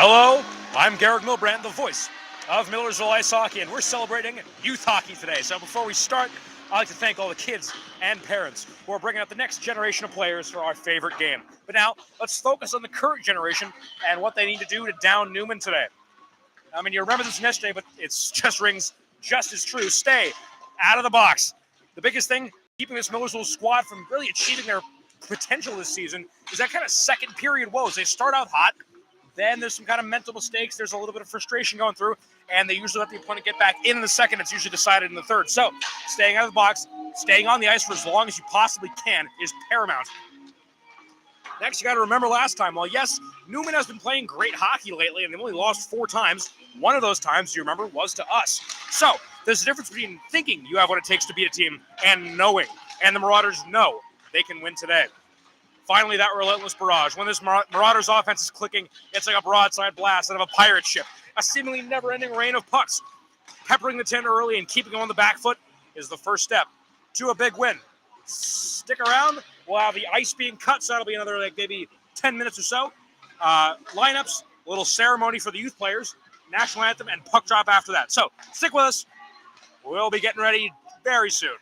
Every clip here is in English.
Hello, I'm Garrick Milbrand, the voice of Millersville Ice Hockey, and we're celebrating youth hockey today. So before we start, I'd like to thank all the kids and parents who are bringing up the next generation of players for our favorite game. But now, let's focus on the current generation and what they need to do to down Neumann today. I mean, you remember this from yesterday, but it just rings just as true. Stay out of the box. The biggest thing keeping this Millersville squad from really achieving their potential this season is that kind of second period woes. They start out hot, then there's some kind of mental mistakes. There's a little bit of frustration going through, and they usually let the opponent get back in the second. It's usually decided in the third. So staying out of the box, staying on the ice for as long as you possibly can is paramount. Next, you got to remember last time. Well, yes, Neumann has been playing great hockey lately, and they've only lost 4 times. One of those times, you remember, was to us. So there's a difference between thinking you have what it takes to beat a team and knowing. And the Marauders know they can win today. Finally, that relentless barrage. When this Marauders offense is clicking, it's like a broadside blast out of a pirate ship. A seemingly never-ending rain of pucks. Peppering the tin early and keeping them on the back foot is the first step to a big win. Stick around. We'll have the ice being cut, so that'll be another maybe 10 minutes or so. Lineups, a little ceremony for the youth players, national anthem, and puck drop after that. So stick with us. We'll be getting ready very soon.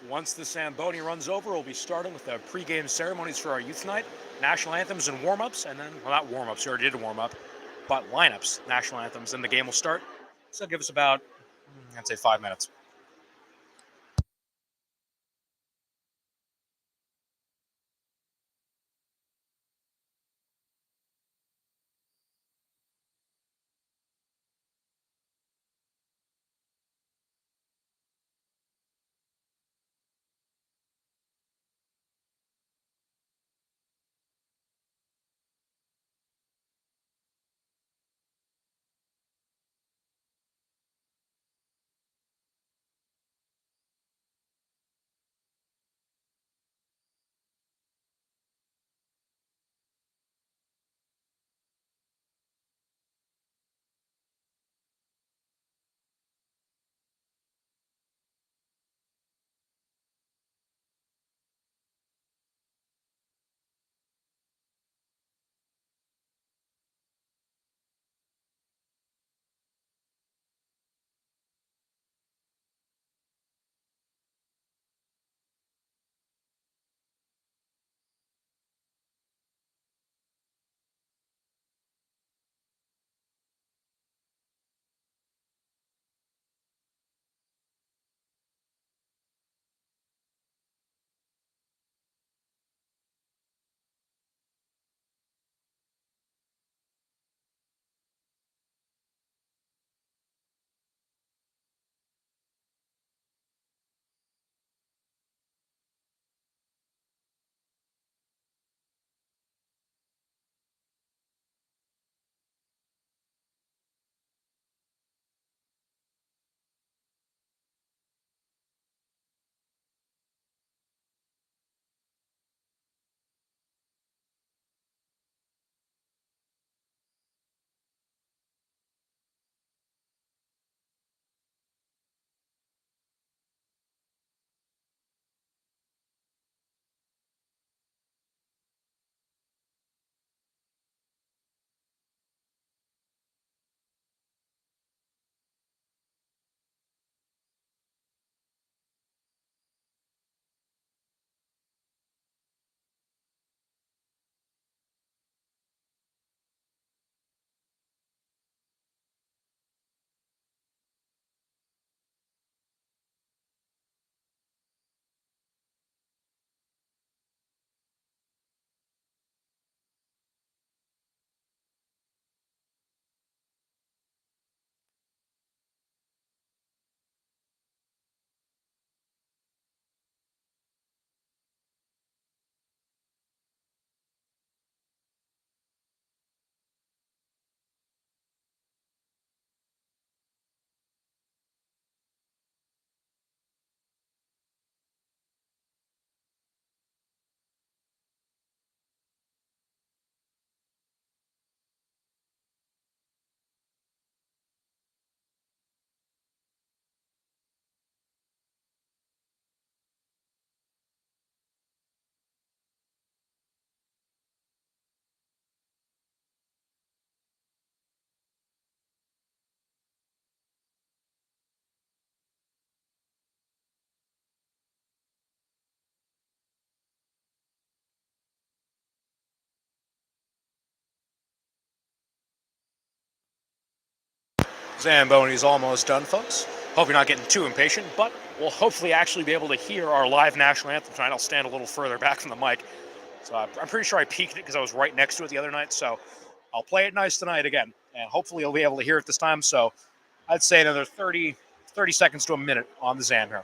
Once the Zamboni runs over, we'll be starting with the pregame ceremonies for our youth night, national anthems and warm-ups, and then, well, not warm-ups, we already did a warm-up, but lineups, national anthems, and the game will start. So give us about, I'd say 5 minutes. Zamboni's almost done, folks. Hope you're not getting too impatient, but we'll hopefully actually be able to hear our live national anthem tonight. I'll stand a little further back from the mic. So I'm pretty sure I peaked it because I was right next to it the other night. So I'll play it nice tonight again, and hopefully you'll be able to hear it this time. So I'd say another 30 seconds to a minute on the Zam here.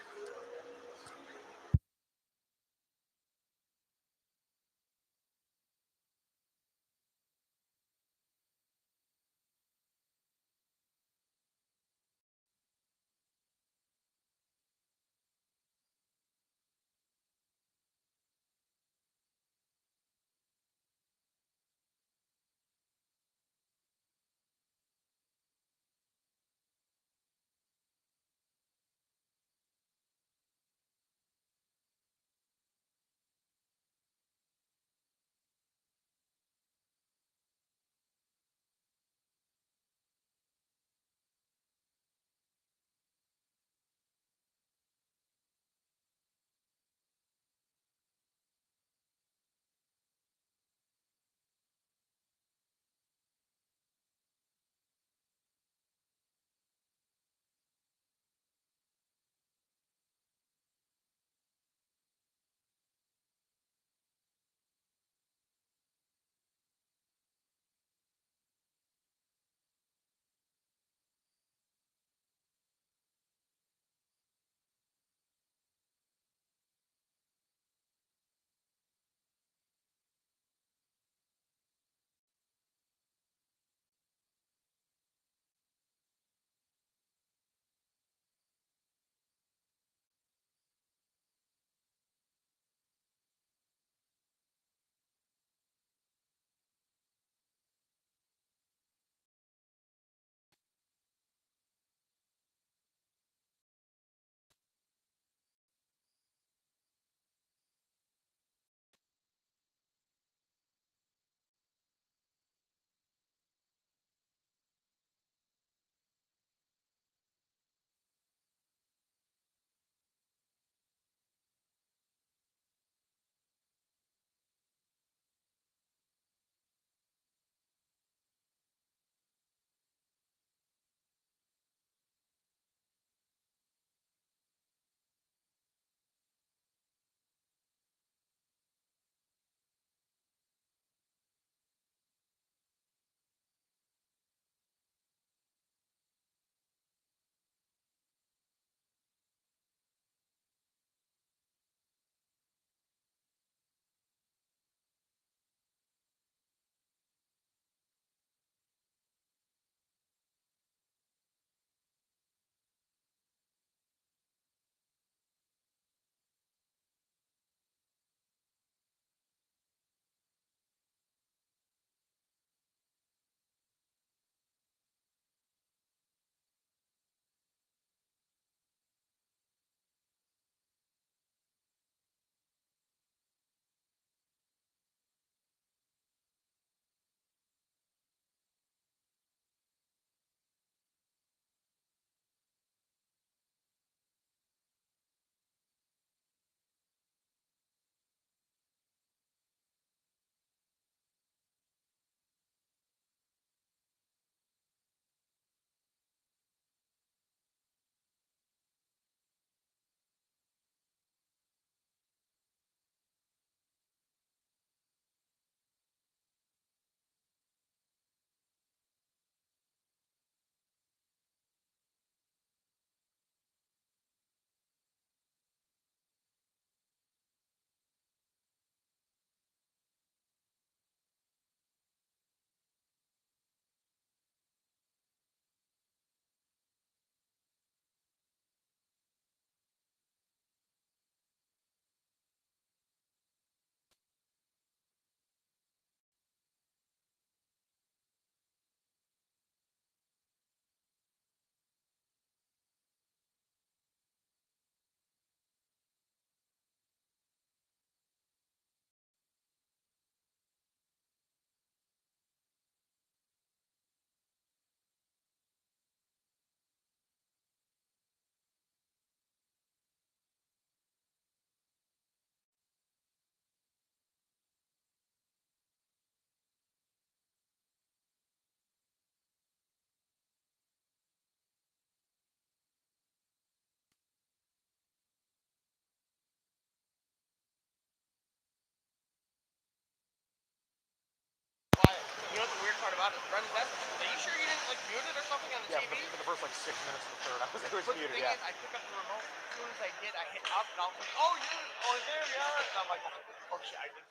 about it. Brendan's asking, are you sure you didn't like mute it or something on the TV? Yeah, for the first like 6 minutes of the third, I was muted. The thing is, I pick up the remote. As soon as I did, I hit up and I was like, oh, there you are. And I'm like, oh shit, I did.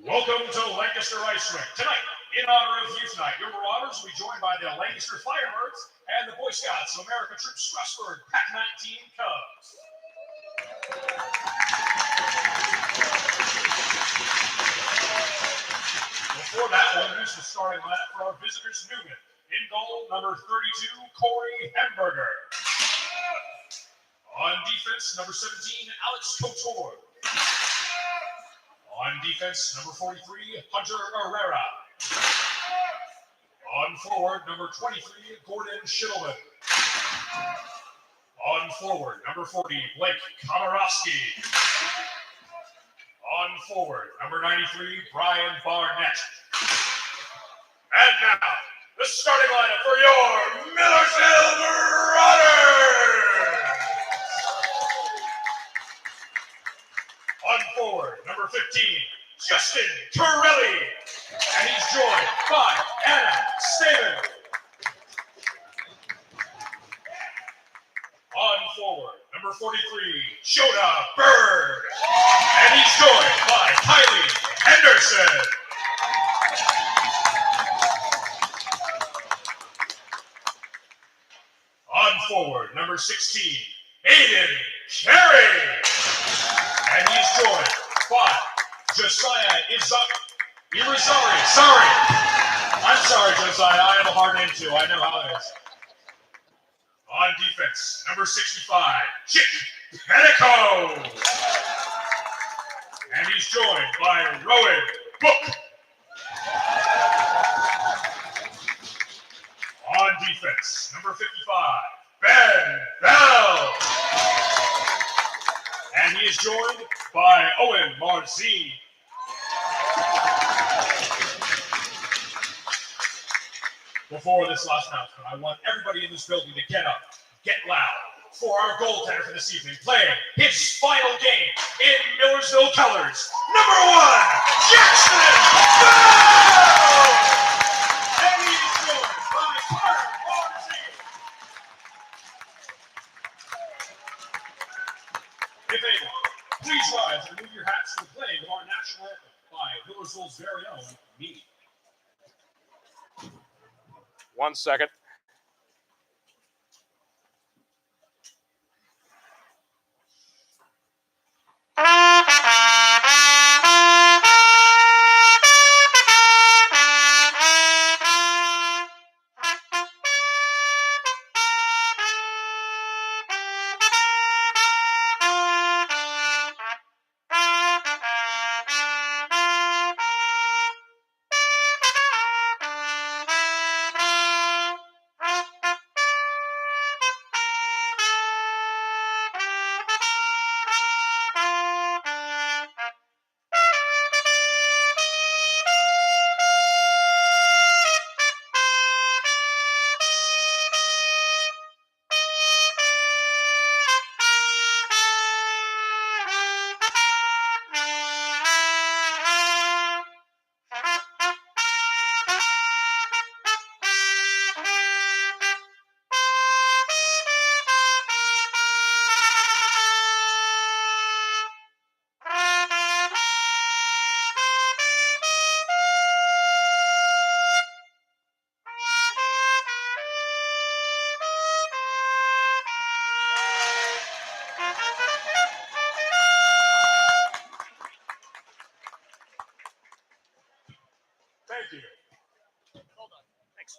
Welcome to Lancaster Ice Rink. Tonight, in honor of Youth Night, your Marauders will be joined by the Lancaster Firebirds and the Boy Scouts of America Troop Strasburg Pac-19 Cubs. Before that, we'll introduce the starting lineup for our visitors, Neumann. In goal, number 32, Corey Hamburger. On defense, number 17, Alex Couture. On defense, number 43, Hunter Herrera. On forward, number 23, Gordon Schittleman. On forward, number 40, Blake Komorowski. On forward, number 93, Brian Barnett. And now, the starting lineup for your Millersville Marauders! On forward, number 15, Justin Torelli. And he's joined by Anna Stamen. On forward, number 43, Jonah Bird. And he's joined by Kylie Henderson. On forward, number 16, Aiden Carey. And he's joined by Josiah Irizarry. Sorry. I'm sorry, Josiah. I have a hard name too. I know how it is. On defense, number 65, Chick Penico. And he's joined by Rowan Book. On defense, number 55, Ben Bell. And he is joined by Owen Marzine. Before this last announcement, I want everybody in this building to get up, get loud, for our goaltender for this evening, playing his final game in Millersville colors, number 1, Jackson Bell! And he is joined by Carter Marzine. If able, please rise and remove your hats for the playing of our national anthem by Millersville's very own me. 1 second. Thank you. Hold on. Thanks.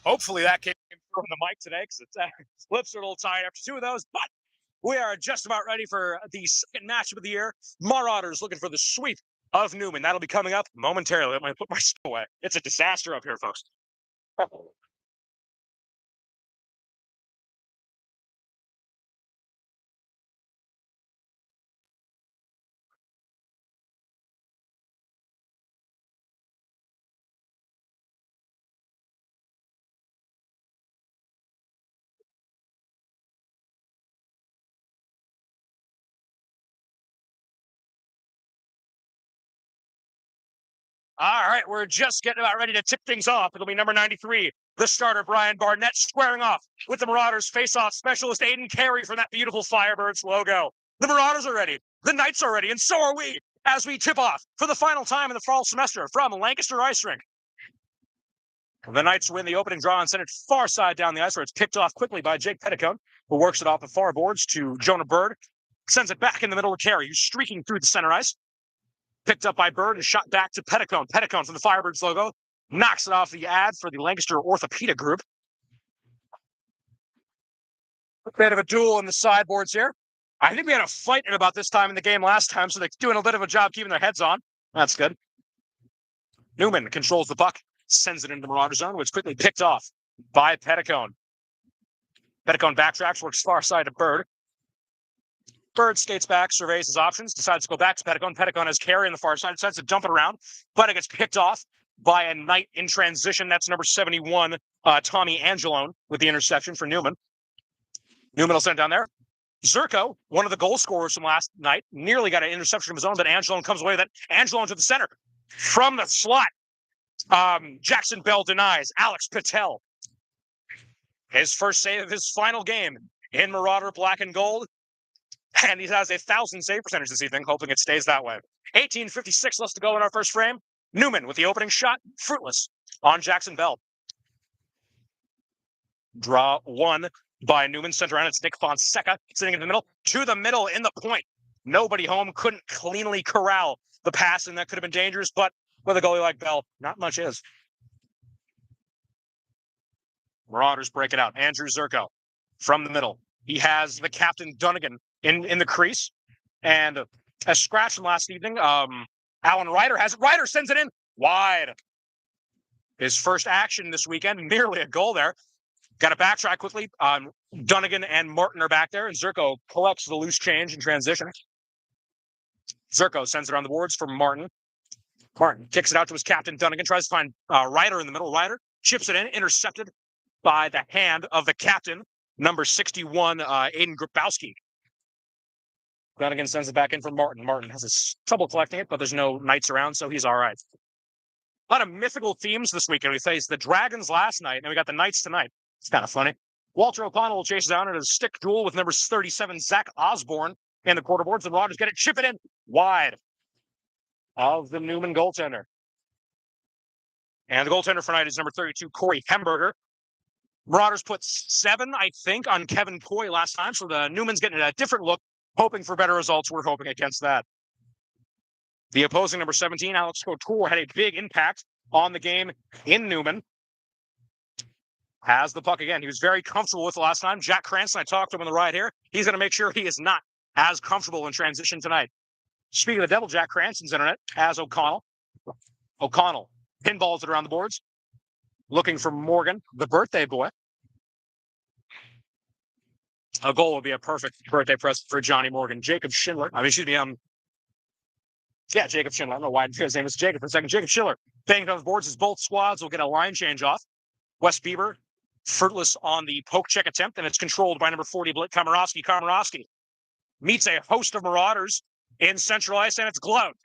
Hopefully that came from the mic today because its lips are a little tired after two of those. But we are just about ready for the second matchup of the year. Marauders looking for the sweep of Neumann. That'll be coming up momentarily. I'm going to put my stuff away. It's a disaster up here, folks. All right, we're just getting about ready to tip things off. It'll be number 93, the starter, Brian Barnett, squaring off with the Marauders face-off specialist, Aiden Carey, from that beautiful Firebirds logo. The Marauders are ready. The Knights are ready, and so are we, as we tip off for the final time in the fall semester from Lancaster Ice Rink. The Knights win the opening draw and send it far side down the ice, where it's picked off quickly by Jake Petticone, who works it off the far boards to Jonah Bird, sends it back in the middle of Carey, who's streaking through the center ice. Picked up by Bird and shot back to Petticone. Petticone from the Firebirds logo knocks it off the ad for the Lancaster Orthopedic Group. A bit of a duel in the sideboards here. I think we had a fight at about this time in the game last time, so they're doing a bit of a job keeping their heads on. That's good. Neumann controls the puck, sends it into the Marauder zone, which is quickly picked off by Petticone. Petticone backtracks, works far side to Bird. Bird skates back, surveys his options, decides to go back to Petticone. Petticone has Carey on the far side, decides to dump it around, but it gets picked off by a Knight in transition. That's number 71, Tommy Angelone, with the interception for Neumann. Neumann will send it down there. Zerko, one of the goal scorers from last night, nearly got an interception of his own, but Angelone comes away with it. Angelone to the center. From the slot, Jackson Bell denies. Alex Patel, his first save of his final game in Marauder black and gold. And he has 1,000 save percentage this evening, hoping it stays that way. 18:56 left to go in our first frame. Neumann with the opening shot, fruitless on Jackson Bell. Draw one by Neumann, center around. It's Nick Fonseca sitting in the middle. To the middle in the point. Nobody home, couldn't cleanly corral the pass, and that could have been dangerous, but with a goalie like Bell, not much is. Marauders break it out. Andrew Zerko from the middle. He has the captain Dunnigan in the crease, and a scratch from last evening. Alan Ryder has it. Ryder sends it in wide. His first action this weekend, nearly a goal there. Got to backtrack quickly. Dunnigan and Martin are back there, and Zerko collects the loose change in transition. Zerko sends it on the boards for Martin. Martin kicks it out to his captain Dunnigan, tries to find Ryder in the middle. Ryder chips it in, intercepted by the hand of the captain, number 61, Aiden Grabowski. Dunnigan sends it back in for Martin. Martin has trouble collecting it, but there's no Knights around, so he's all right. A lot of mythical themes this weekend. We faced the Dragons last night, and we got the Knights tonight. It's kind of funny. Walter O'Connell chases down at a stick duel with number 37, Zach Osborne, in the quarter boards. The Marauders get it, chip it in wide of the Neumann goaltender. And the goaltender for tonight is number 32, Corey Hemberger. Marauders put 7, I think, on Kevin Coy last time, so the Neumann's getting a different look, hoping for better results. We're hoping against that. The opposing number 17, Alex Couture, had a big impact on the game in Neumann. Has the puck again. He was very comfortable with it last time. Jack Cranston, I talked to him on the ride here. He's going to make sure he is not as comfortable in transition tonight. Speaking of the devil, Jack Cranston's internet has O'Connell. O'Connell pinballs it around the boards. Looking for Morgan, the birthday boy. A goal would be a perfect birthday present for Johnny Morgan. Jacob Schindler. Jacob Schindler. I don't know why his name is Jacob for a second. Jacob Schindler banging on the boards as both squads will get a line change off. Wes Bieber, fruitless on the poke check attempt, and it's controlled by number 40, Blake Komarowski. Komarowski meets a host of Marauders in central ice, and it's gloved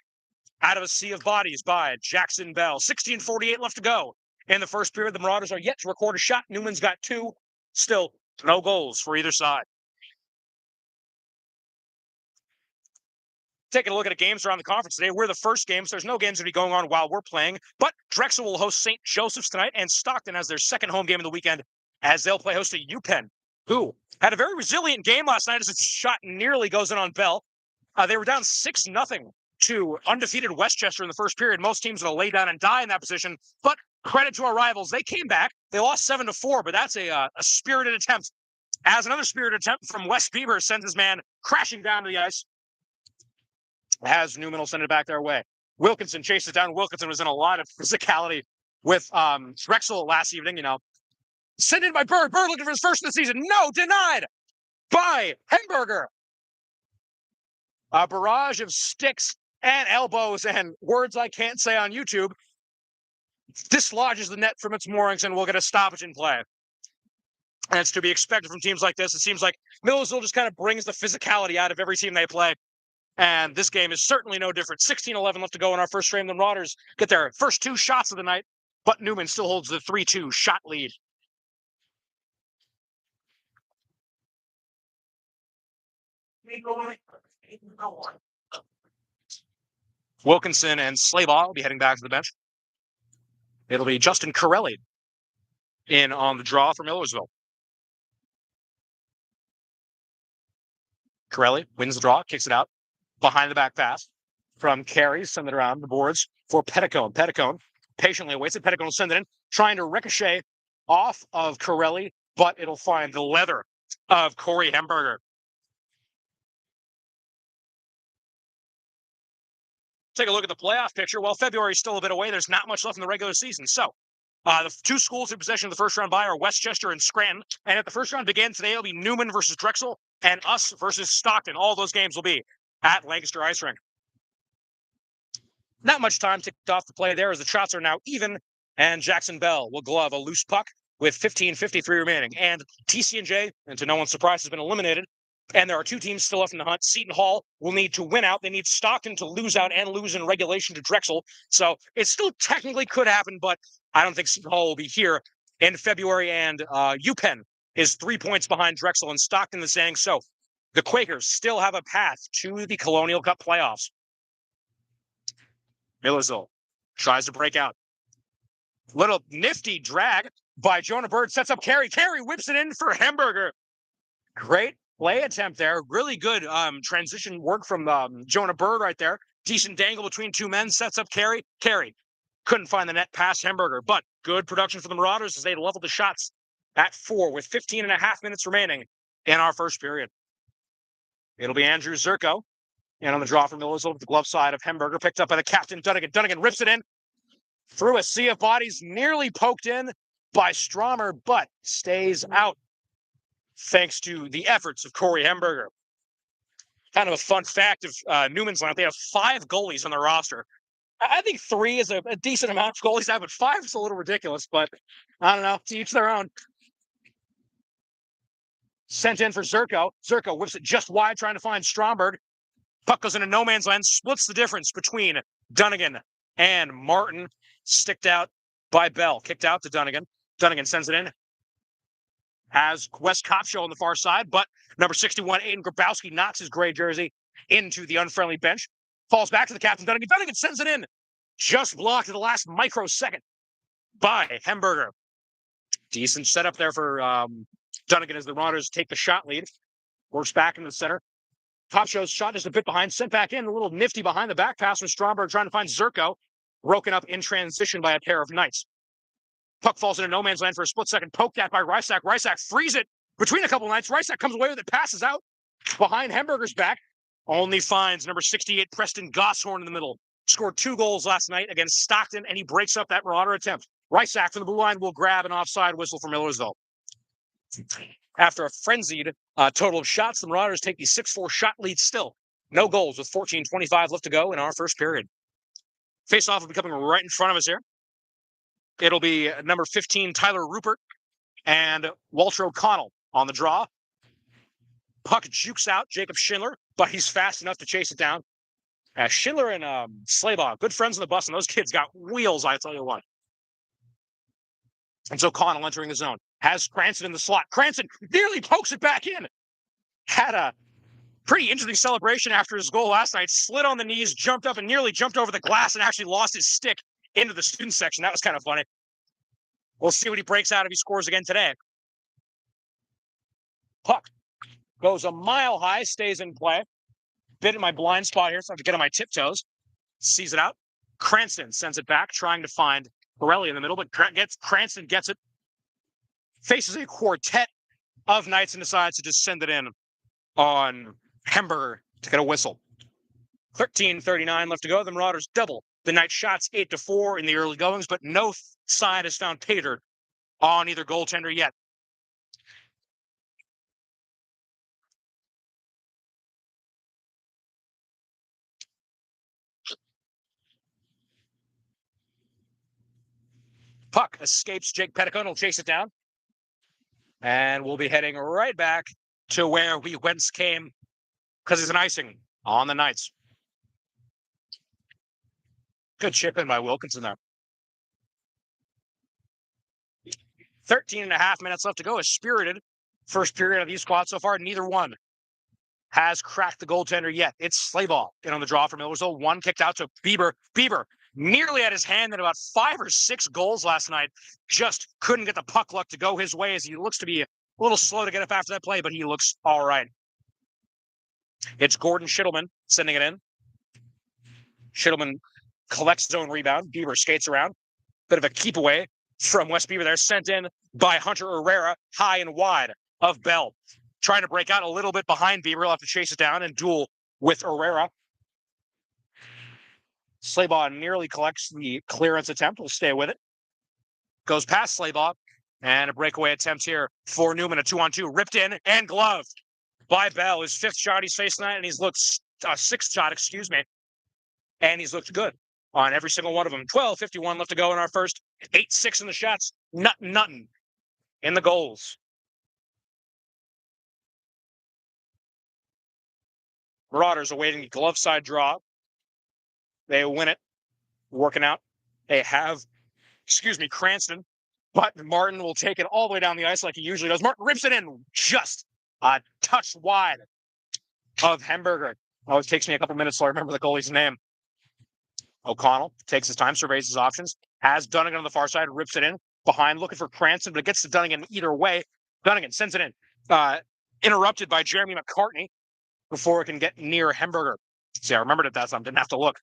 out of a sea of bodies by Jackson Bell. 16:48 left to go in the first period. The Marauders are yet to record a shot. Neumann's got 2. Still no goals for either side. Taking a look at the games around the conference today. We're the first game, so there's no games going to be going on while we're playing. But Drexel will host St. Joseph's tonight, and Stockton has their second home game of the weekend as they'll play host to UPenn, who had a very resilient game last night as its shot nearly goes in on Bell. They were down 6-0 to undefeated Westchester in the first period. Most teams will lay down and die in that position, but credit to our rivals. They came back, They lost 7-4, but that's a spirited attempt. As another spirited attempt from Wes Bieber sends his man crashing down to the ice. As Neumann will send it back their way. Wilkinson chases down. Wilkinson was in a lot of physicality with Drexel last evening, Sent in by Bird. Bird looking for his first of the season. No, denied by Hemberger. A barrage of sticks and elbows and words I can't say on YouTube dislodges the net from its moorings and will get a stoppage in play. And it's to be expected from teams like this. It seems like Millersville just kind of brings the physicality out of every team they play. And this game is certainly no different. 16-11 left to go in our first frame. The Marauders get their first 2 shots of the night, but Neumann still holds the 3-2 shot lead. Wilkinson and Slaybaugh will be heading back to the bench. It'll be Justin Corelli in on the draw for Millersville. Corelli wins the draw, kicks it out. Behind the back pass from Carey, send it around the boards for Petticone. Petticone patiently awaits it. Petticone will send it in, trying to ricochet off of Corelli, but it'll find the leather of Corey Hemberger. Take a look at the playoff picture. Well, February is still a bit away. There's not much left in the regular season. So the 2 schools in possession of the first round bye are Westchester and Scranton. And if the first round begins today, it'll be Neumann versus Drexel and us versus Stockton. All those games will be at Lancaster Ice Rink. Not much time ticked off the play there as the shots are now even, and Jackson Bell will glove a loose puck with 15:53 remaining. And TC&J, and to no one's surprise, has been eliminated. And there are 2 teams still left in the hunt. Seton Hall will need to win out. They need Stockton to lose out and lose in regulation to Drexel. So it still technically could happen, but I don't think Seton Hall will be here in February. And UPenn is 3 points behind Drexel and Stockton the saying. So the Quakers still have a path to the Colonial Cup playoffs. Millersville tries to break out. Little nifty drag by Jonah Bird sets up Carey. Carey whips it in for Hemberger. Great play attempt there. Really good transition work from Jonah Bird right there. Decent dangle between 2 men. Sets up Carey. Carey couldn't find the net past Hemberger, but good production for the Marauders as they leveled the shots at 4 with 15.5 minutes remaining in our first period. It'll be Andrew Zerko. And on the draw from Millersville with the glove side of Hemberger, picked up by the captain, Dunnigan. Dunnigan rips it in through a sea of bodies, nearly poked in by Stromer, but stays out thanks to the efforts of Corey Hemberger. Kind of a fun fact of Neumann's lineup. They have 5 goalies on their roster. I think 3 is a decent amount of goalies to have, but 5 is a little ridiculous, but I don't know. To each their own. Sent in for Zerko. Zerko whips it just wide, trying to find Stromberg. Puck goes into no man's land, splits the difference between Dunnigan and Martin. Sticked out by Bell. Kicked out to Dunnigan. Dunnigan sends it in. Has Wes Kopshaw on the far side, but number 61, Aiden Grabowski, knocks his gray jersey into the unfriendly bench. Falls back to the captain, Dunnigan. Dunnigan sends it in. Just blocked at the last microsecond by Hemberger. Decent setup there for Dunnigan as the Marauders take the shot lead. Works back into the center. Kopshaw's shot just a bit behind, sent back in, a little nifty behind the back pass from Stromberg trying to find Zerko. Broken up in transition by a pair of Knights. Puck falls into no man's land for a split second, poked at by Rysak. Rysak frees it between a couple of Knights. Rysak comes away with it, passes out behind Hemberger's back. Only finds number 68, Preston Gosshorn in the middle. Scored 2 goals last night against Stockton, and he breaks up that Marauder attempt. Rysak from the blue line will grab an offside whistle for Millersville. After a frenzied total of shots, the Marauders take the 6-4 shot lead still. No goals with 14:25 left to go in our first period. Face-off will be coming right in front of us here. It'll be number 15, Tyler Rupert, and Walter O'Connell on the draw. Puck jukes out Jacob Schindler, but he's fast enough to chase it down. Schindler and Slaybaugh, good friends on the bus, and those kids got wheels, I tell you what. And so O'Connell entering the zone. Has Cranston in the slot. Cranston nearly pokes it back in. Had a pretty interesting celebration after his goal last night. Slid on the knees, jumped up, and nearly jumped over the glass and actually lost his stick into the student section. That was kind of funny. We'll see what he breaks out if he scores again today. Puck goes a mile high, stays in play. Bit in my blind spot here, so I have to get on my tiptoes. Sees it out. Cranston sends it back, trying to find Borelli in the middle, but Cranston gets it faces a quartet of knights and decides to just send it in on Hamburger to get a whistle. 13:39 left to go. The Marauders double the Knights' shots 8-4 in the early goings, but no side has found Pater on either goaltender yet. Puck escapes Jake Petticone. Will chase it down. And we'll be heading right back to where we whence came because it's an icing on the Knights. Good chip in by Wilkinson there. 13.5 minutes left to go. A spirited first period of these squads so far. Neither one has cracked the goaltender yet. It's Slayball in on the draw for Millersville. One kicked out to Bieber. Bieber nearly had his hand in about 5 or 6 goals last night. Just couldn't get the puck luck to go his way as he looks to be a little slow to get up after that play, but he looks all right. It's Gordon Schittleman sending it in. Schittleman collects his own rebound. Bieber skates around. Bit of a keep away from West Beaver there. Sent in by Hunter Herrera, high and wide of Bell. Trying to break out a little bit behind Bieber. He'll have to chase it down and duel with Herrera. Slaybaugh nearly collects the clearance attempt. We'll stay with it. Goes past Slaybaugh. And a breakaway attempt here for Neumann. A 2-on-2. Ripped in and gloved by Bell. His 5th shot he's faced tonight. And he's looked 6th shot, excuse me. And he's looked good on every single one of them. 12:51 left to go in our first. 8-6 in the shots. Nothing in the goals. Marauders awaiting the glove side draw. They win it. Working out. They have, Cranston. But Martin will take it all the way down the ice like he usually does. Martin rips it in just a touch wide of Hamburger. Oh, it takes me a couple minutes to remember the goalie's name. O'Connell takes his time, surveys his options. Has Dunnigan on the far side, rips it in. Behind, looking for Cranston, but it gets to Dunnigan either way. Dunnigan sends it in. Interrupted by Jeremy McCartney before it can get near Hamburger. See, I remembered it that time. Didn't have to look.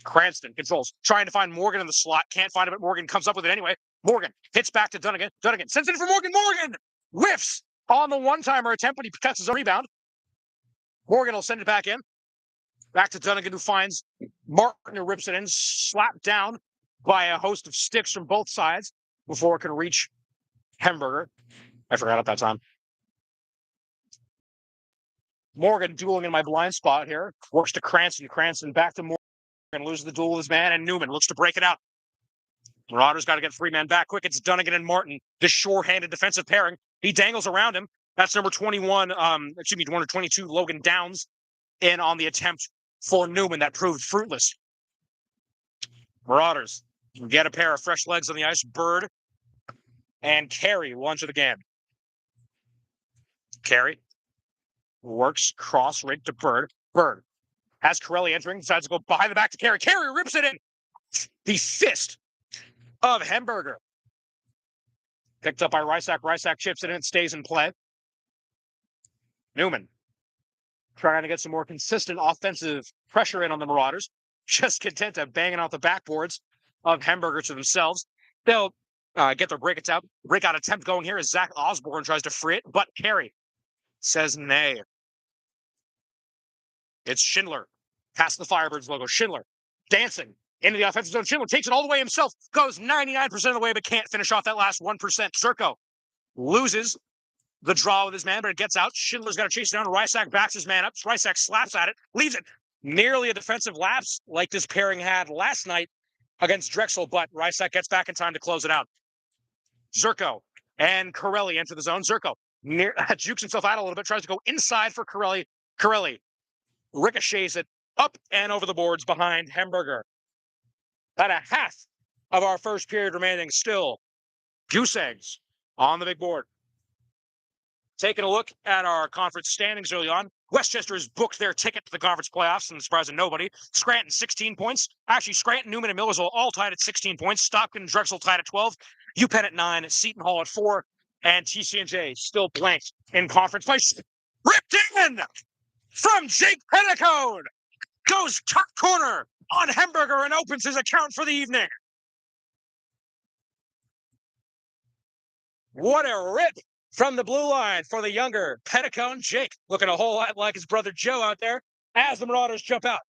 Cranston controls, trying to find Morgan in the slot. Can't find him, but Morgan comes up with it anyway. Morgan hits back to Dunnigan. Dunnigan sends it in for Morgan. Morgan whiffs on the one-timer attempt, but he cuts his own rebound. Morgan will send it back in. Back to Dunnigan, who finds Martin, who rips it in, slapped down by a host of sticks from both sides before it can reach Hamburger. I forgot at that time. Morgan dueling in my blind spot here. Works to Cranston. Cranston back to Morgan. Loses the duel with his man, and Neumann looks to break it out. Marauders got to get 3-man back quick. It's Dunnigan and Martin, the sure-handed defensive pairing. He dangles around him. That's number 22, Logan Downs, in on the attempt for Neumann that proved fruitless. Marauders get a pair of fresh legs on the ice. Bird and Carey will enter the game. Carey works cross-rig to Bird. Bird has Corelli entering, decides to go behind the back to Carey. Carey rips it in. The fist of Hamburger. Picked up by Rysak. Rysak chips it in and stays in play. Neumann trying to get some more consistent offensive pressure in on the Marauders. Just content of banging out the backboards of Hamburger to themselves. They'll get their breakout attempt going here as Zach Osborne tries to free it, but Carey says nay. It's Schindler. Past the Firebirds logo. Schindler dancing into the offensive zone. Schindler takes it all the way himself. Goes 99% of the way, but can't finish off that last 1%. Zerko loses the draw with his man, but it gets out. Schindler's got to chase it down. Rysak backs his man up. Rysak slaps at it. Leaves it. Nearly a defensive lapse like this pairing had last night against Drexel, but Rysak gets back in time to close it out. Zerko and Corelli enter the zone. Zerko jukes himself out a little bit. Tries to go inside for Corelli. Corelli ricochets it up and over the boards behind Hamburger. About a half of our first period remaining still. Goose eggs on the big board. Taking a look at our conference standings early on. Westchester has booked their ticket to the conference playoffs, and surprising nobody. Scranton, 16 points. Actually, Scranton, Neumann, and Millersville all tied at 16 points. Stockton and Drexel tied at 12. UPenn at 9. Seton Hall at 4. And TCNJ still blanked in conference play. Ripped in from Jake Petticone. Goes top corner on Hamburger and opens his account for the evening. What a rip from the blue line for the younger Petticone. Jake looking a whole lot like his brother Joe out there as the Marauders jump out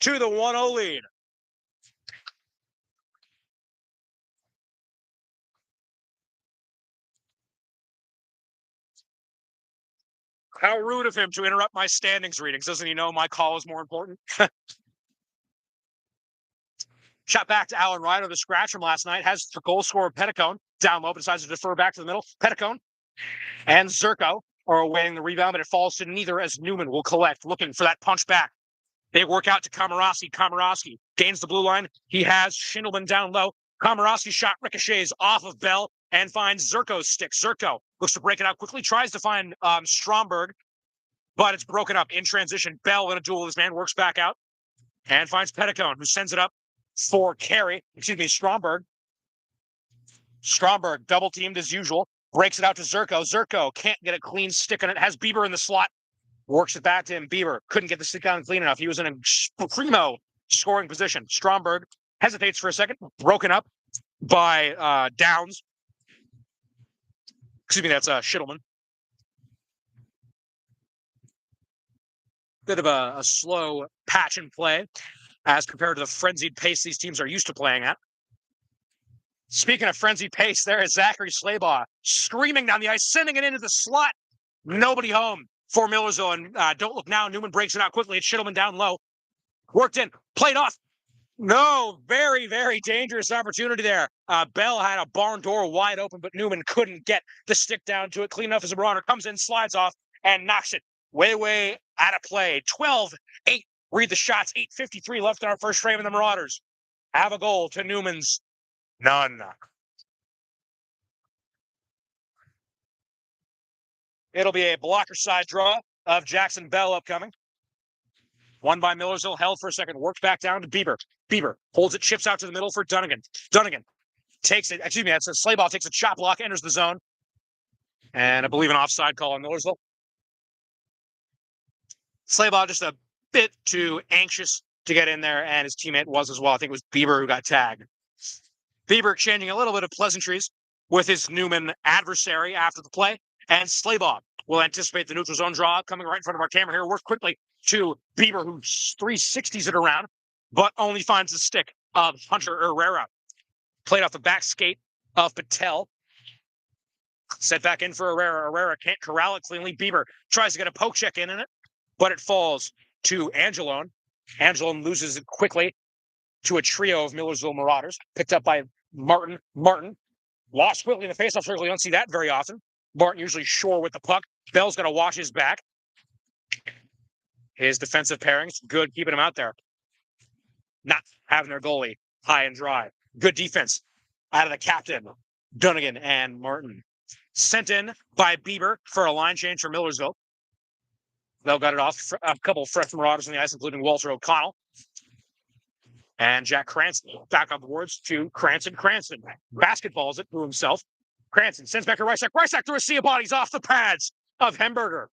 to the 1-0 lead. How rude of him to interrupt my standings readings. Doesn't he know my call is more important? Shot back to Alan Ryder, the scratch from last night. Has the goal scorer Petticone down low, but decides to defer back to the middle. Petticone and Zerko are awaiting the rebound, but it falls to neither as Neumann will collect, looking for that punch back. They work out to Komorowski. Komorowski gains the blue line. He has Schindelman down low. Komorowski's shot ricochets off of Bell and finds Zerko's stick. Zerko looks to break it out quickly, tries to find Stromberg, but it's broken up in transition. Bell in a duel with his man works back out and finds Petticone, who sends it up for Stromberg. Stromberg double teamed as usual, breaks it out to Zerko. Zerko can't get a clean stick on it, has Bieber in the slot, works it back to him. Bieber couldn't get the stick down clean enough. He was in a primo scoring position. Stromberg hesitates for a second, broken up by Downs. That's Schindelman. Bit of a slow patch and play as compared to the frenzied pace these teams are used to playing at. Speaking of frenzied pace, there is Zachary Slaybaugh screaming down the ice, sending it into the slot. Nobody home for Millersville. And don't look now. Neumann breaks it out quickly. It's Schindelman down low. Worked in. Played off. No, very, very dangerous opportunity there. Bell had a barn door wide open, but Neumann couldn't get the stick down to it. Clean enough as a Marauder comes in, slides off, and knocks it way out of play. 12-8. Read the shots. 8:53 left in our first frame, and the Marauders have a goal to Neumann's none. It'll be a blocker side draw of Jackson Bell upcoming. Won by Millersville, held for a second, works back down to Bieber. Bieber holds it, chips out to the middle for Dunnigan. Dunnigan takes it, that's a Slaybaugh takes a chop block, enters the zone. And I believe an offside call on Millersville. Slaybaugh just a bit too anxious to get in there, and his teammate was as well. I think it was Bieber who got tagged. Bieber exchanging a little bit of pleasantries with his Neumann adversary after the play, and Slaybaugh will anticipate the neutral zone draw coming right in front of our camera here. Work quickly to Bieber, who 360s it around, but only finds the stick of Hunter Herrera. Played off the back skate of Patel. Set back in for Herrera. Herrera can't corral it cleanly. Bieber tries to get a poke check in it, but it falls to Angelone. Angelone loses it quickly to a trio of Millersville Marauders, picked up by Martin. Martin lost quickly in the faceoff circle. You don't see that very often. Martin usually sure with the puck. Bell's got to watch his back. His defensive pairings, good, keeping him out there. Not having their goalie high and dry. Good defense out of the captain, Dunnigan and Martin. Sent in by Bieber for a line change for Millersville. They'll got it off a couple of fresh Marauders on the ice, including Walter O'Connell. And Jack Cranston back on the boards to Cranston. Cranston basketballs it to himself. Cranston sends back to Rysak. Rysak through a sea of bodies off the pads of Hemberger.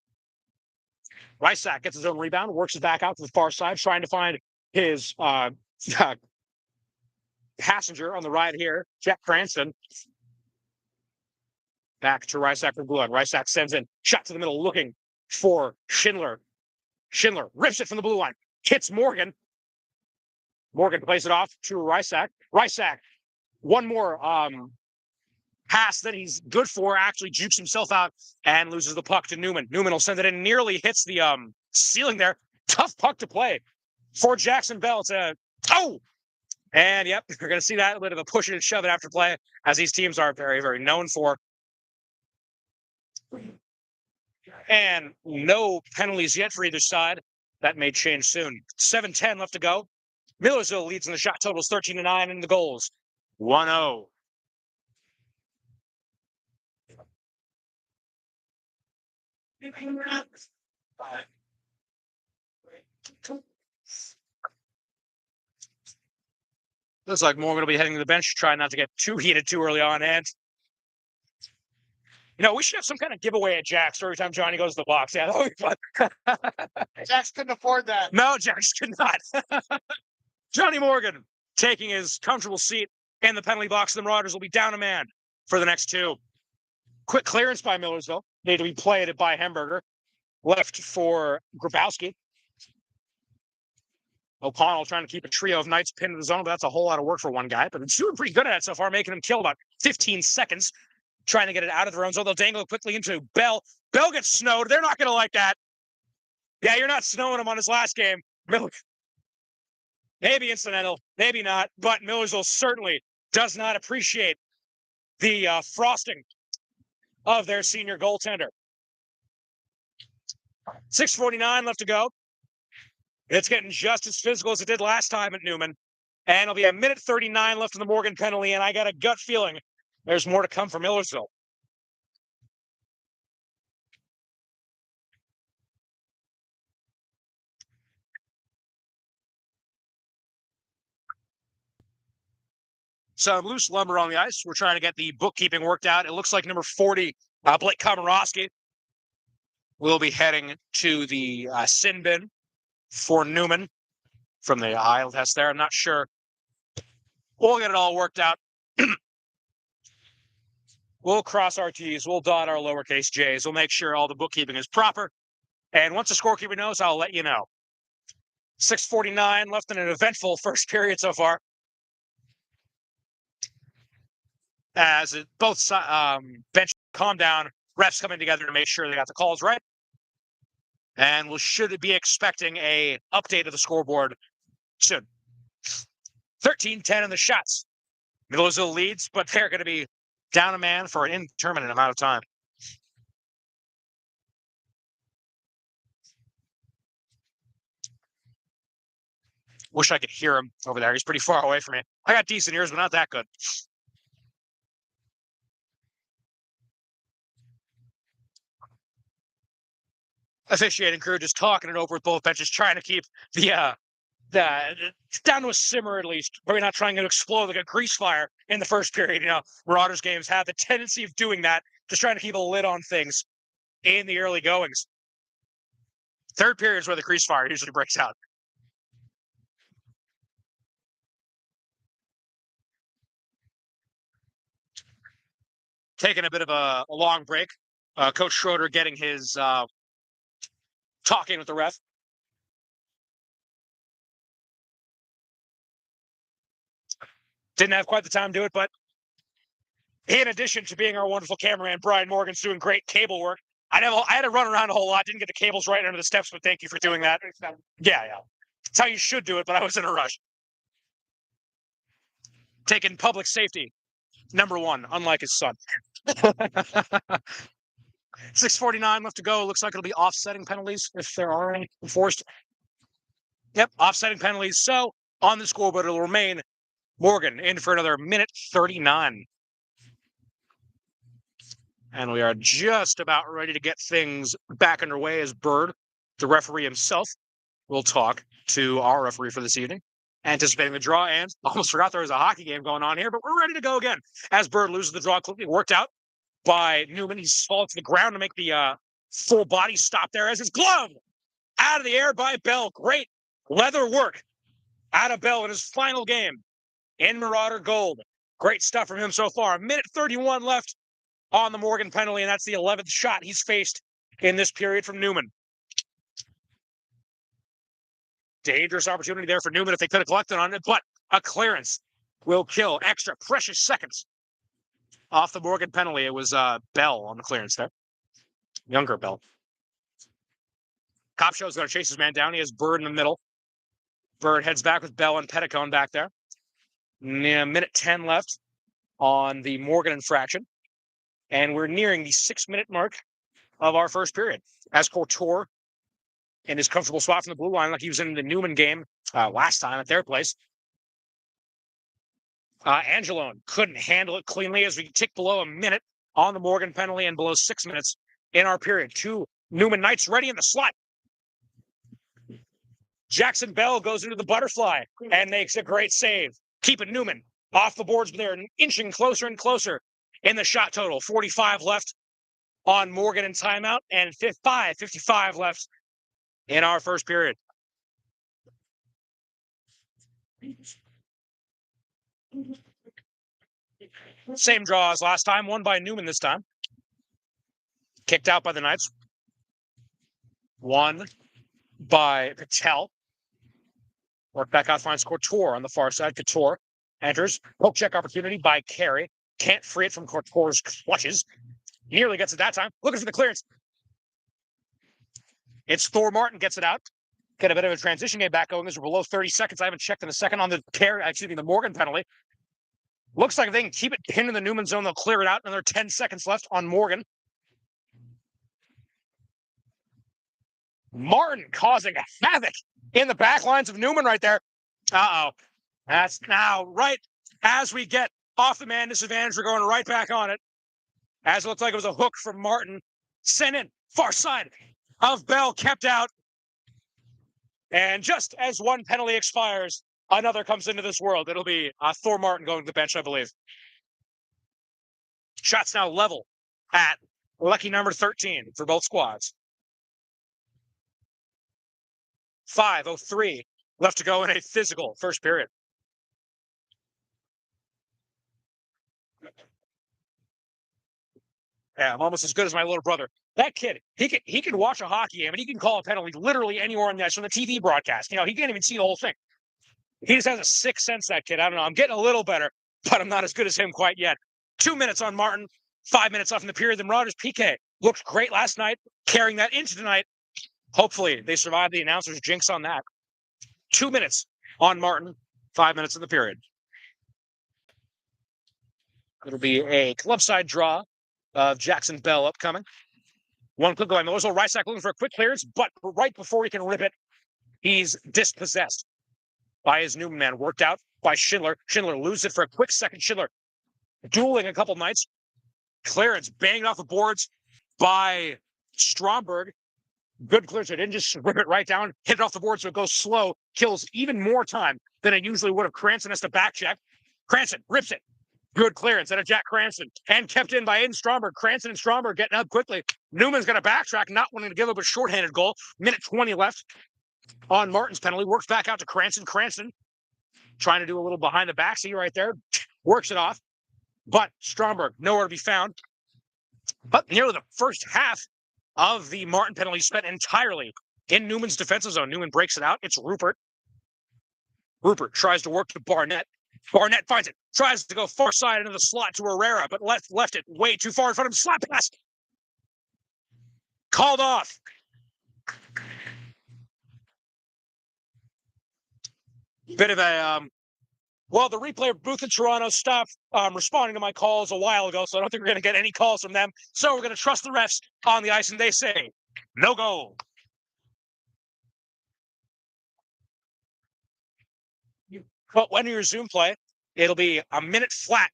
Rysak gets his own rebound, works it back out to the far side, trying to find his passenger on the ride here, Jack Cranston. Back to Rysak for Gluon. Rysak sends in, shot to the middle, looking for Schindler. Schindler rips it from the blue line, hits Morgan. Morgan plays it off to Rysak. Rysak, one more pass that he's good for, actually jukes himself out and loses the puck to Neumann. Neumann will send it in, nearly hits the ceiling there. Tough puck to play for Jackson Bell. It's and yep, you're going to see that a bit of a push it and shove it after play, as these teams are very, very known for. And no penalties yet for either side. That may change soon. 7:10 left to go. Millersville leads in the shot totals 13-9 in the goals. 1-0. Looks like Morgan will be heading to the bench, trying not to get too heated too early on. And we should have some kind of giveaway at Jack's every time Johnny goes to the box. Yeah, that would be fun. Jax couldn't afford that. No, Jack's could not. Johnny Morgan taking his comfortable seat in the penalty box. The Marauders will be down a man for the next two. Quick clearance by Millersville. Need to be played by Hamburger. Left for Grabowski. O'Connell trying to keep a trio of Knights pinned in the zone, but that's a whole lot of work for one guy. But it's doing pretty good at it so far, making him kill about 15 seconds, trying to get it out of their own zone. They'll dangle it quickly into Bell. Bell gets snowed. They're not going to like that. Yeah, you're not snowing him on his last game. Maybe incidental, maybe not, but Millersville certainly does not appreciate the frosting of their senior goaltender. 6:49 left to go. It's getting just as physical as it did last time at Neumann. And it'll be a minute 39 left in the Morgan penalty, and I got a gut feeling there's more to come from Millersville. Some loose lumber on the ice. We're trying to get the bookkeeping worked out. It looks like number 40, Blake Komorowski, will be heading to the sin bin for Neumann from the aisle test there. I'm not sure. We'll get it all worked out. We'll cross our T's. We'll dot our lowercase j's. We'll make sure all the bookkeeping is proper. And once the scorekeeper knows, I'll let you know. 6:49 left in an eventful first period so far. As both bench calm down, refs coming together to make sure they got the calls right. And we should be expecting a update of the scoreboard soon. 13-10 in the shots. Millersville leads, but they're going to be down a man for an indeterminate amount of time. Wish I could hear him over there. He's pretty far away from me. I got decent ears, but not that good. Officiating crew just talking it over with both benches, trying to keep the down to a simmer at least. Probably not trying to explode like a grease fire in the first period. You know, Marauders games have the tendency of doing that, just trying to keep a lid on things in the early goings. Third period is where the grease fire usually breaks out. Taking a bit of a long break. Coach Schroeder getting his talking with the ref. Didn't have quite the time to do it, but in addition to being our wonderful cameraman, Brian Morgan's doing great cable work. I had to run around a whole lot. Didn't get the cables right under the steps, but thank you for doing that. Yeah. That's how you should do it, but I was in a rush. Taking public safety, number one, unlike his son. 6:49 left to go. Looks like it'll be offsetting penalties if there are any enforced. Yep, offsetting penalties. So on the scoreboard, it'll remain Morgan in for another minute 39. And we are just about ready to get things back underway as Bird, the referee himself, will talk to our referee for this evening, anticipating the draw. And almost forgot there was a hockey game going on here, but we're ready to go again. As Bird loses the draw quickly, worked out by Neumann. He's fallen to the ground to make the full body stop there as his glove out of the air by Bell. Great leather work out of Bell in his final game in Marauder Gold. Great stuff from him so far. A minute 31 left on the Morgan penalty, and that's the 11th shot he's faced in this period from Neumann. Dangerous opportunity there for Neumann if they could have collected on it, but a clearance will kill extra precious seconds off the Morgan penalty. It was Bell on the clearance there. Younger Bell. Kopshow's going to chase his man down. He has Bird in the middle. Bird heads back with Bell and Petticone back there. Minute 10 left on the Morgan infraction. And we're nearing the 6-minute mark of our first period. As Couture in his comfortable spot from the blue line, like he was in the Neumann game last time at their place. Angelone couldn't handle it cleanly as we tick below a minute on the Morgan penalty and below 6 minutes in our period. 2 Neumann Knights ready in the slot. Jackson Bell goes into the butterfly and makes a great save. Keeping Neumann off the boards, but they're inching closer and closer in the shot total. 45 left on Morgan in timeout and 55 left in our first period. Same draw as last time, won by Neumann this time. Kicked out by the Knights. One by Patel. Work back out, finds Couture on the far side. Couture enters. Poke check opportunity by Carey. Can't free it from Couture's clutches. Nearly gets it that time. Looking for the clearance. It's Thor Martin gets it out. Get a bit of a transition game back going as we're below 30 seconds. I haven't checked in a second on the Morgan penalty. Looks like if they can keep it pinned in the Neumann zone, they'll clear it out. Another 10 seconds left on Morgan. Martin causing havoc in the back lines of Neumann right there. Uh-oh. That's now right as we get off the man disadvantage. We're going right back on it. As it looked like it was a hook from Martin. Sent in. Far side of Bell. Kept out. And just as one penalty expires, another comes into this world. It'll be Thor Martin going to the bench, I believe. Shots now level at lucky number 13 for both squads. 5:03 left to go in a physical first period. Yeah, I'm almost as good as my little brother. That kid, he can watch a hockey game and he can call a penalty literally anywhere on the ice from the TV broadcast. He can't even see the whole thing. He just has a sixth sense, that kid. I don't know. I'm getting a little better, but I'm not as good as him quite yet. 2 minutes on Martin, 5 minutes left in the period. Then Rogers PK looked great last night, carrying that into tonight. Hopefully, they survive the announcer's jinx on that. 2 minutes on Martin, 5 minutes in the period. It'll be a club side draw of Jackson Bell upcoming. One quick line. Millersville right side looking for a quick clearance, but right before he can rip it, he's dispossessed by his Neumann man. Worked out by Schindler. Schindler loses it for a quick second. Schindler dueling a couple nights. Clearance banged off the boards by Stromberg. Good clearance. It didn't just rip it right down, hit it off the board so it goes slow, kills even more time than it usually would have. Cranston has to back check. Cranston rips it. Good clearance out of Jack Cranston and kept in by Aiden Stromberg. Cranston and Stromberg getting up quickly. Newman's going to backtrack, not wanting to give up a shorthanded goal. Minute 20 left on Martin's penalty. Works back out to Cranston. Cranston trying to do a little behind the back seat right there. Works it off. But Stromberg nowhere to be found. But nearly the first half of the Martin penalty spent entirely in Newman's defensive zone. Neumann breaks it out. It's Rupert. Rupert tries to work to Barnett. Barnett finds it. Tries to go far side into the slot to Herrera, but left it way too far in front of him. Slap pass. Called off. Bit of a, the replay booth in Toronto stopped responding to my calls a while ago, so I don't think we're going to get any calls from them. So we're going to trust the refs on the ice, and they say, no goal. But when you resume play, it'll be a minute flat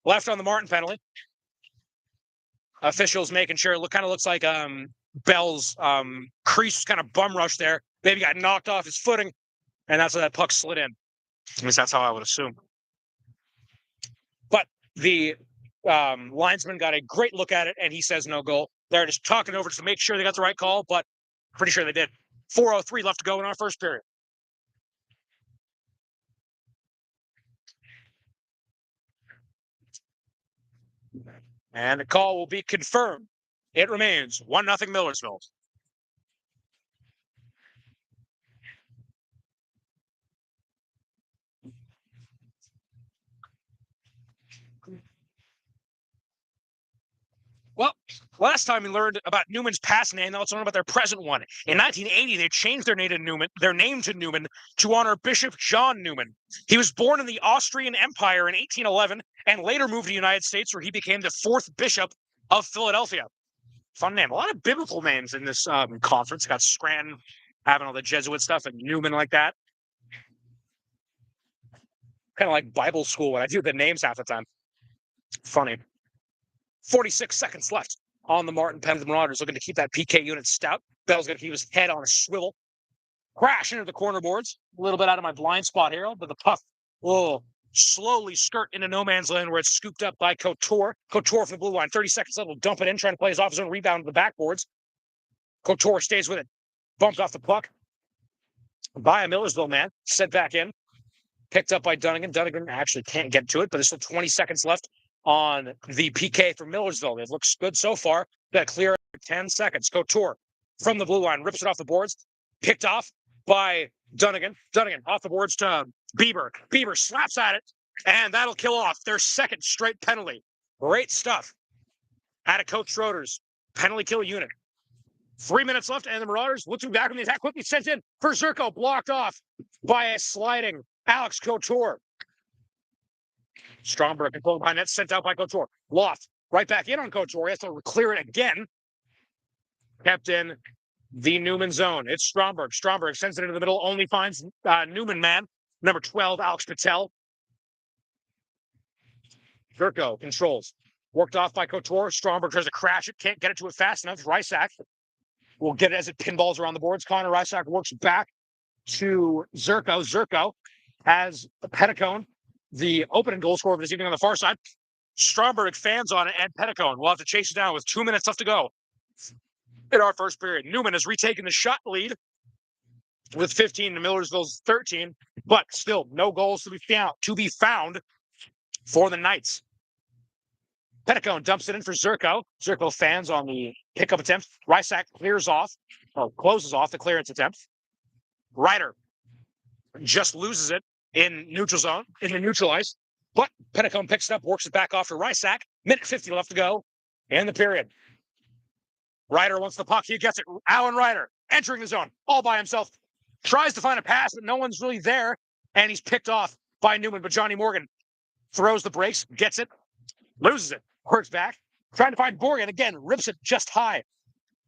left on the Martin penalty. Officials making sure it kind of looks like Bell's crease kind of bum rush there. Maybe got knocked off his footing, and that's where that puck slid in. At least that's how I would assume. But the linesman got a great look at it, and he says no goal. They're just talking over to make sure they got the right call, but pretty sure they did. 4:03 left to go in our first period. And the call will be confirmed. It remains 1-0 Millersville. Well, last time we learned about Newman's past name, now let's learn about their present one. In 1980, they changed their name to Neumann to honor Bishop John Neumann. He was born in the Austrian Empire in 1811 and later moved to the United States, where he became the 4th Bishop of Philadelphia. Fun name. A lot of biblical names in this conference. Got Scranton having all the Jesuit stuff and Neumann like that. Kind of like Bible school when I do the names half the time. Funny. 46 seconds left on the Martin penalty. Marauders looking to keep that PK unit stout. Bell's going to keep his head on a swivel. Crash into the corner boards. A little bit out of my blind spot here, but the puck will slowly skirt into no man's land where it's scooped up by Couture. Couture from the blue line. 30 seconds left. Will dump it in, trying to play his off zone rebound to the backboards. Couture stays with it. Bumped off the puck by a Millersville man. Sent back in. Picked up by Dunnigan. Dunnigan actually can't get to it, but there's still 20 seconds left on the PK for Millersville. It looks good so far. That clear 10 seconds. Couture from the blue line, rips it off the boards, picked off by Dunnigan. Dunnigan off the boards to Bieber. Bieber slaps at it, and that'll kill off their second straight penalty. Great stuff out of Coach Schroeder's penalty kill unit. 3 minutes left, and the Marauders look to be back on the attack. Quickly sent in for Zerko, blocked off by a sliding Alex Couture. Stromberg controlled behind net, sent out by Couture. Loft right back in on Couture. He has to clear it again. Kept in the Neumann zone. It's Stromberg. Stromberg sends it into the middle, only finds Neumann man, number 12, Alex Patel. Zerko controls. Worked off by Couture. Stromberg tries to crash it, can't get it to it fast enough. Rysak will get it as it pinballs around the boards. Connor Rysak works back to Zerko. Zerko has Petticone, the opening goal scorer of this evening, on the far side. Stromberg fans on it, and Petticone will have to chase it down with 2 minutes left to go in our first period. Neumann has retaken the shot lead with 15 to Millersville's 13, but still no goals to be found for the Knights. Petticone dumps it in for Zerko. Zerko fans on the pickup attempt. Rysak clears off, or closes off the clearance attempt. Ryder just loses it in neutral zone, in the neutral ice, but Petticone picks it up, works it back off to Rysak. Minute 50 left to go in the period. Ryder wants the puck. He gets it. Alan Ryder entering the zone all by himself. Tries to find a pass, but no one's really there, and he's picked off by Neumann. But Johnny Morgan throws the brakes, gets it, loses it, works back, trying to find Morgan again, rips it just high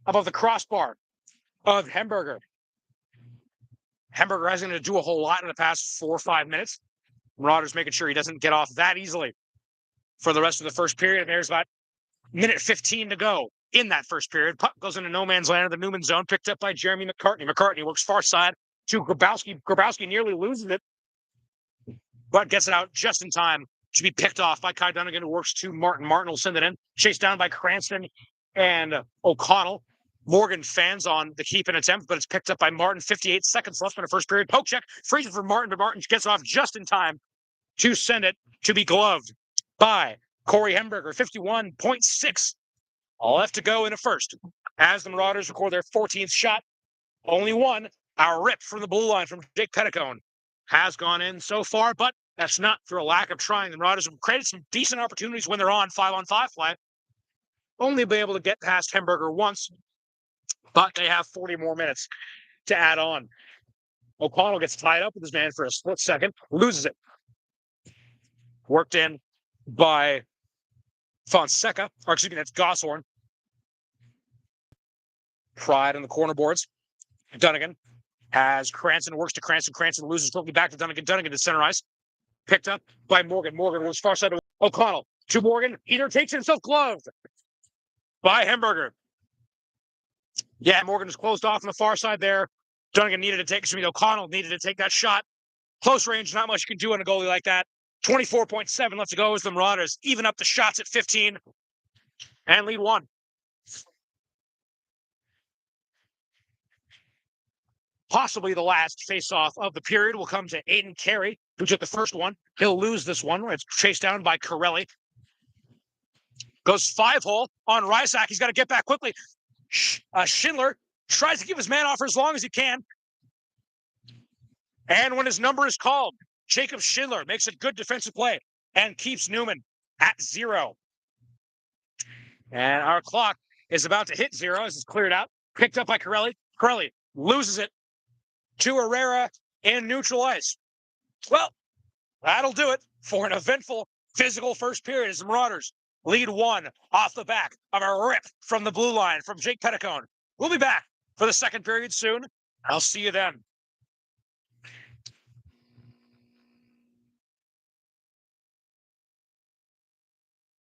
above the crossbar of Hemberger. Hemberger hasn't going to do a whole lot in the past 4 or 5 minutes. Marauders making sure he doesn't get off that easily for the rest of the first period. And there's about minute 15 to go in that first period. Puck goes into no man's land in the Neumann zone, picked up by Jeremy McCartney. McCartney works far side to Grabowski. Grabowski nearly loses it, but gets it out just in time to be picked off by Kai Dunnigan, who works to Martin. Martin will send it in, chased down by Cranston and O'Connell. Morgan fans on the keep and attempt, but it's picked up by Martin. 58 seconds left in the first period. Poke check, freezes for Martin, but Martin gets off just in time to send it to be gloved by Corey Hemberger. 51.6 left to go in a first. As the Marauders record their 14th shot, only one, our rip from the blue line from Jake Petticone, has gone in so far, but that's not through a lack of trying. The Marauders have created some decent opportunities when they're on 5-on-5 play. Only be able to get past Hemberger once, but they have 40 more minutes to add on. O'Connell gets tied up with his man for a split second, loses it. Worked in by Fonseca, or excuse me, that's Gosshorn. Pride on the corner boards. Dunnigan has Cranston, works to Cranston. Cranston loses quickly back to Dunnigan. Dunnigan to center ice. Picked up by Morgan. Morgan was far side of O'Connell. To Morgan. Peter takes himself gloved by Hemberger. Yeah, Morgan was closed off on the far side there. Dunnigan needed to take, O'Connell needed to take that shot. Close range, not much you can do on a goalie like that. 24.7 left to go as the Marauders even up the shots at 15 and lead 1. Possibly the last face-off of the period will come to Aiden Carey, who took the first one. He'll lose this one. It's chased down by Corelli. Goes 5-hole on Rysak. He's got to get back quickly. Schindler tries to keep his man off for as long as he can. And when his number is called, Jacob Schindler makes a good defensive play and keeps Neumann at 0. And our clock is about to hit 0 as it's cleared out. Picked up by Corelli. Corelli loses it to Herrera in neutral ice. Well, that'll do it for an eventful physical first period as the Marauders lead 1 off the back of a rip from the blue line from Jake Petticone. We'll be back for the second period soon. I'll see you then.